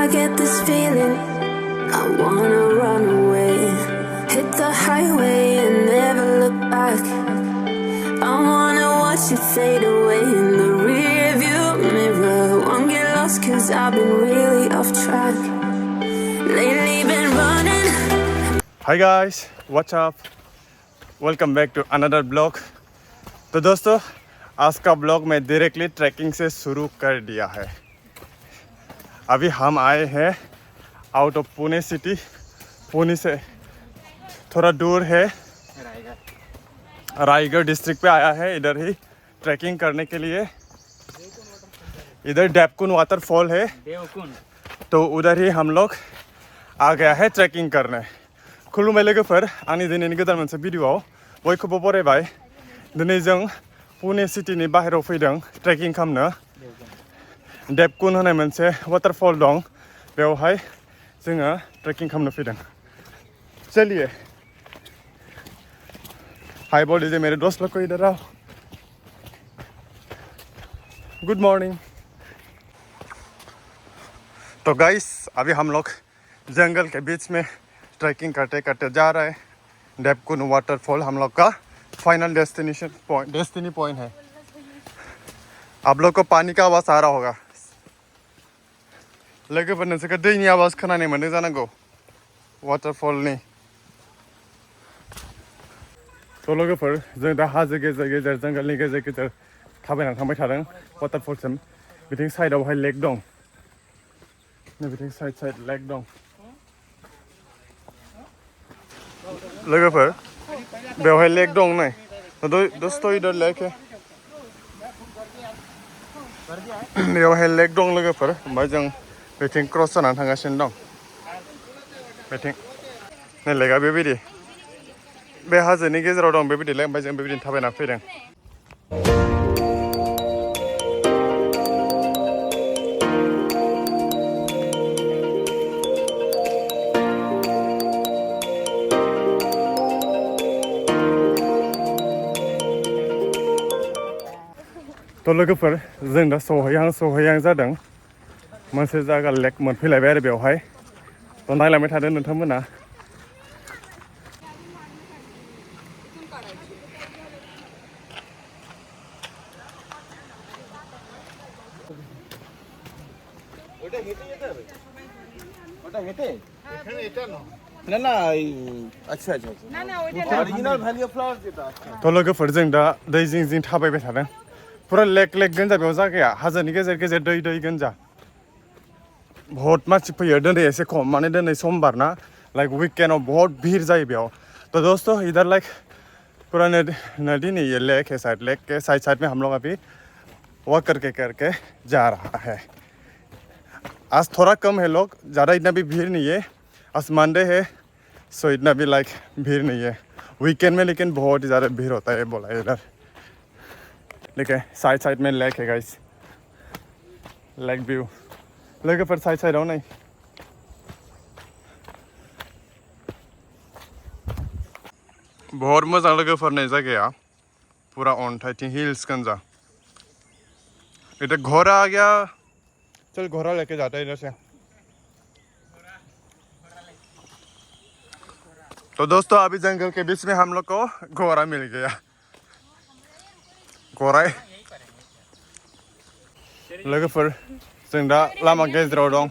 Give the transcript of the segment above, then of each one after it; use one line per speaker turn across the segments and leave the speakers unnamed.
I get this feeling I wanna run away, hit the highway and never look back. I wanna watch it fade away in the rearview mirror. Won't get lost cause I've been really off track. Lately been running.
Hi guys, what's up? Welcome back to another blog. तो दोस्तों आज का blog मैं directly trekking से शुरू कर दिया है। अभी हम आए हैं out of Pune city. Pune से थोड़ा दूर है, रायगढ़ डिस्ट्रिक्ट पे आया है। इधर ही ट्रैकिंग करने के लिए। इधर देवकुंड वाटरफॉल है, तो उधर ही हम लोग आ गया है ट्रैकिंग करने। खुलुमबाय लोगोफोर, आंनि दिनैनि गोदान मोनसे भिडिअ'आव बयखौबो बरायबाय। दिनै जों पुणे सिटीनि बाहेरायाव फैदों ट्रेकिं खालामनो। देवकुंड होननाय मोनसे वाटारफल दं, बेवहाय जोङो ट्रेकिं खालामनो फैदों। चलिए, हाय बोल दीजिए मेरे दोस्त लोग को इधर आओ। Good morning. तो गाइस अभी हम लोग जंगल के बीच में ट्रैकिंग करते करते जा रहे हैं। देवकुंड वाटरफॉल हम लोग का फाइनल डेस्टिनी पॉइंट है। आप लोग को पानी का आवाज़ आ रहा होगा। लोगोफोर नोंसोरखौ दैनि आवाज़ खोनानो मोनदों जानांगौ वाटरफलनि। तो लोगोफोर जों दा हाजो गेजेर गेजेर जंगलनि गेजेर गेजेर थाबायनानै थांबाय थादों वाटरफलसिम। बिथिं साइडआवहाय लेक दं, बिथिं साइड लेक दं। लोगोफोर बेवहाय लेक दं नै, दोस्तों इधर लेक है। बेवहाय लेक दं लोगोफोर। ओमफ्राय जों बेथिं क्रस जानानै थांगासिनो दं। बेथिं नै लेकआ बेबायदि बे हाजोनि गेजेराव दं बेबायदि लेक। ओमफ्राय जों बेबायदिनो थाबायना फैदों। तो लोगोफोर जों दा सहैहां जादों। मोनसे जायगा लेक मोनफैलायबाय आरो बेवहाय। तो नायलांबाय थादों नोंथांमोना। तो लोगोफोर जों दा दै जिं जिं थाबायबाय थादों। पूरा लेक गोनजा बेयाव जायगाया। हाजोनि गेजेर गेजेर दै गोनजा। बहुत मानसि फैयो। दिनै एसे खम, माने दिनै समबार ना, लाइक वीकेंड ऑफ बहुत भीड़ जाए बेयाव। तो दोस्तों इधर लाइक पूरा नदी नहीं है, लेक है साइड। लेक के साइड में हम लोग अभी वॉक करके जा रहा है। आज थोड़ा कम है लोग, ज़्यादा इतना भी भीड़ नहीं है। आज मंडे है, सो इतना भी लाइक भीड़ नहीं है। वीकेंड में लेकिन बहुत ही ज़्यादा भीड़ होता है बोला इधर। देखिए साइड में लेक है गाइस, लेक व्यू। लोगोफोर साइडआव नाय। बहुत मोजां लोगोफोर नै जायगाया, पूरा अन्थाइथिं हिल्स गोनजा। इधर घोड़ा आ गया, चल घोड़ा लेके जाते हैं इधर से। तो दोस्तों अभी जंगल के बीच में हम लोग को घोड़ा मिल गया। घोड़ा लोगोफोर जों दा लामा गेजेराव दं,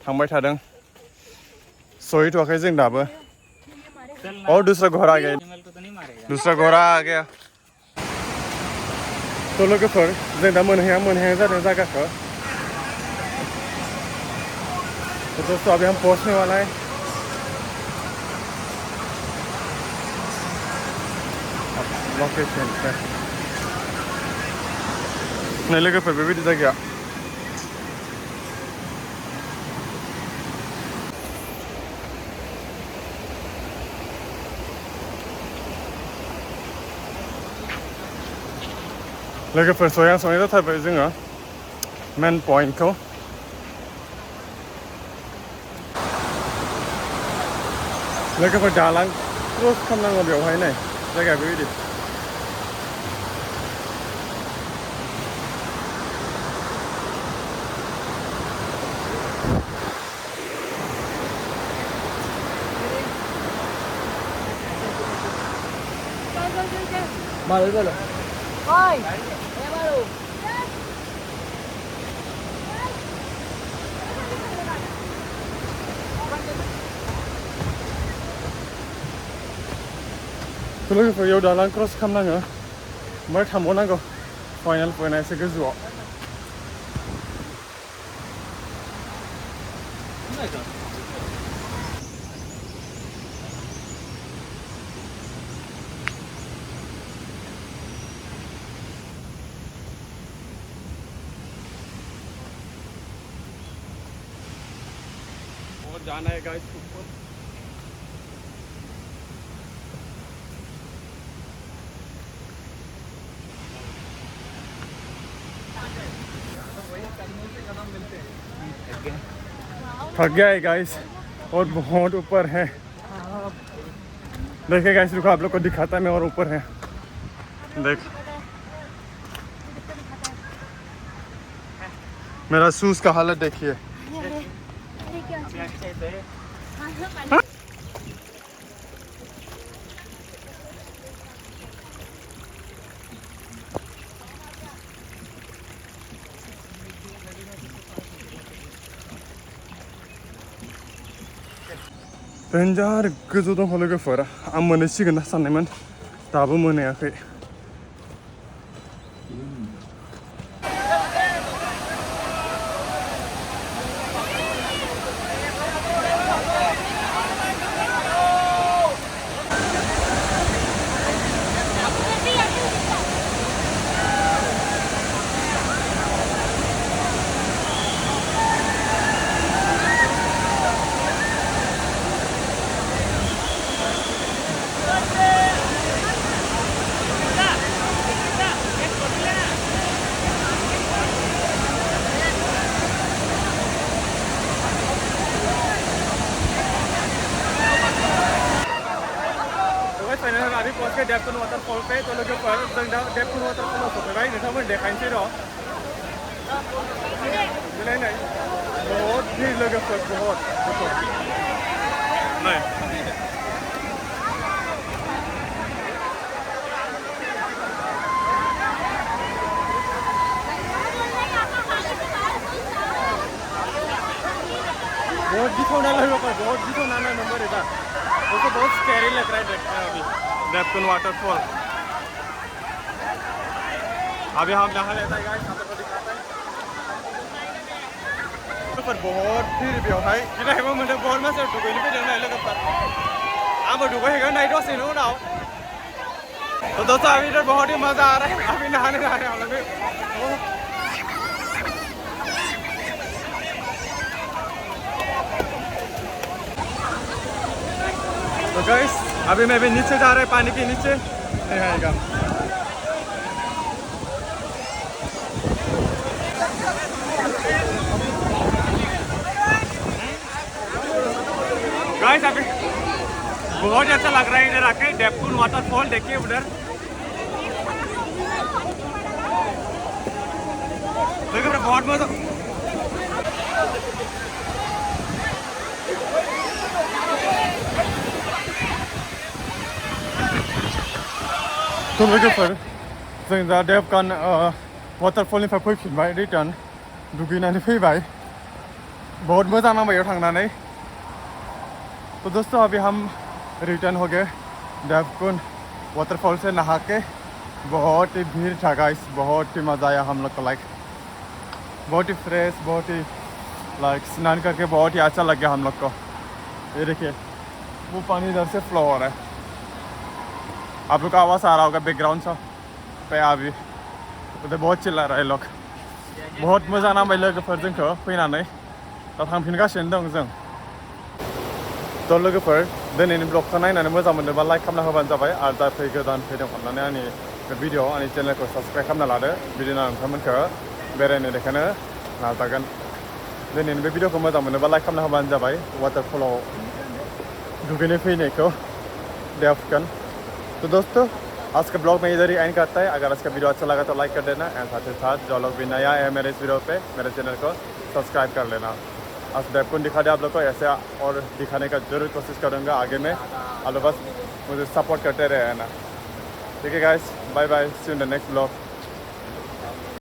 थांबाय थादों। सहैथ'वाखै जों दाबो। और दूसरा घोड़ा आ गया, दूसरा घोड़ा आ गया। तो लोगोफोर जों दा मोनहैहां जादों जायगाखौ। तो दोस्तों अभी हम पहुंचने वाला है। लोकेशन पे नहीं लोगोफोर बेबायदि जायगाया। लोगोफोर सहैहां जाथारबाय जोङो मेन पॉइंटखौ। लोगोफोर दालां क्रस खालामनांगौ बेवहाय नै जायगाया बेबायदि। तो लोगोफोर याव दालां क्रस खालामनाङो ओमफ्राय थांबावनांगौ फाइनाल पइन्टआ एसे गोजौआव और जाना है गाइस ऊपर थक गया है गाइस और बहुत ऊपर है देखिए गाइस रुको आप लोग को दिखाता है मैं और ऊपर है देख मेरा शूज का हालत देखिए Benjar goजौ दं लोगोफोर आं मोनहैसिगोन ना साननायमोन दाबो मोनहैयाखै अभी पहुंच के देवकुंड वाटरफॉल पे तो लोगोफोर जों दा देवकुंड वाटरफॉलाव सफैबाय नोंथांमोन देखायनोसै र' मिलायनाय बहुत भीड़ लोगोफोर बहुत नै बहुत गिथावना लोगोफोर बहुत गिथावना नंबर इधर उसको बहुत स्कैरी लग रहा है देखने में अभी देवकुंड वाटरफॉल अभी हम नहा लेते हैं गाइस आपको दिखाते हैं पर बहुत भीड़ बेवहाय गिनायबो मोनदों बहुत मानसिया दुगैनो फैदों नाय लोगोफोर आंबो दुगैहैगोन नाय दसेनि उनाव तो दोस्तों अभी इधर बहुत ही मजा आ रहा है अभी नहाने वाले हम लोग तो गाइस अभी मैं भी नीचे जा रहा है पानी के नीचे नहीं आएगा गाइस अभी बहुत अच्छा लग रहा है इधर आके देवकुंड वाटरफॉल देखिए उधर देखिए बहुत मजा तो लोगोफोर जों दा देवकुंड वाटरफॉलनिफ्राय फैफिनबाय रिटार्न दुगैनानै फैबाय बहुत मोजां नांबाय बेयाव थांनानै तो दोस्तों अभी हम रिटर्न हो गए देवकुंड वाटरफॉल से नहा के बहुत ही भीड़ था गाइस बहुत ही मज़ा आया हम लोग को लाइक बहुत ही फ्रेश बहुत ही लाइक स्नान करके बहुत ही अच्छा लग गया हम लोग को ये देखिए वो पानी इधर से फ्लो हो रहा है आप लोग का आवाज़ आ रहा होगा बैकग्राउंड सा पे अभी उधर बहुत चिल्ला रहा है लोग बहुत मोजां नांबाय लोगोफोर जोंखौ फैनानै दा थांफिनगासिनो दं जों तो लोगोफोर दिनैनि ब्लगखौ नायनानै मोजां मोनोबा लाइक खालामना होबानो जाबाय आरो दा गोदान फैदों अननानै आंनि भिडिअ आंनि चेनेलखौ साबस्क्राइब खालामना लादो बिदिनो नोंथांमोनखौ बेरायनो देखायनो नाजागोन दिनैनि बे भिडिअखौ मोजां मोनोबा लाइक खालामना होबानो जाबाय वाटरफलाव दुगैनो फैनायखौ देवकुंड तो दोस्तों आज का ब्लॉग मैं इधर ही एंड करता है अगर आज का वीडियो अच्छा लगा तो लाइक कर देना एंड साथ ही साथ जो लोग भी नया है मेरे इस वीडियो पे मेरे चैनल को सब्सक्राइब कर लेना आज देवकुंड दिखा दे आप लोग को ऐसे और दिखाने का जरूर कोशिश करूँगा आगे में आप लोग बस मुझे सपोर्ट करते रहे ना Okay guys, bye bye, see you in the next vlog.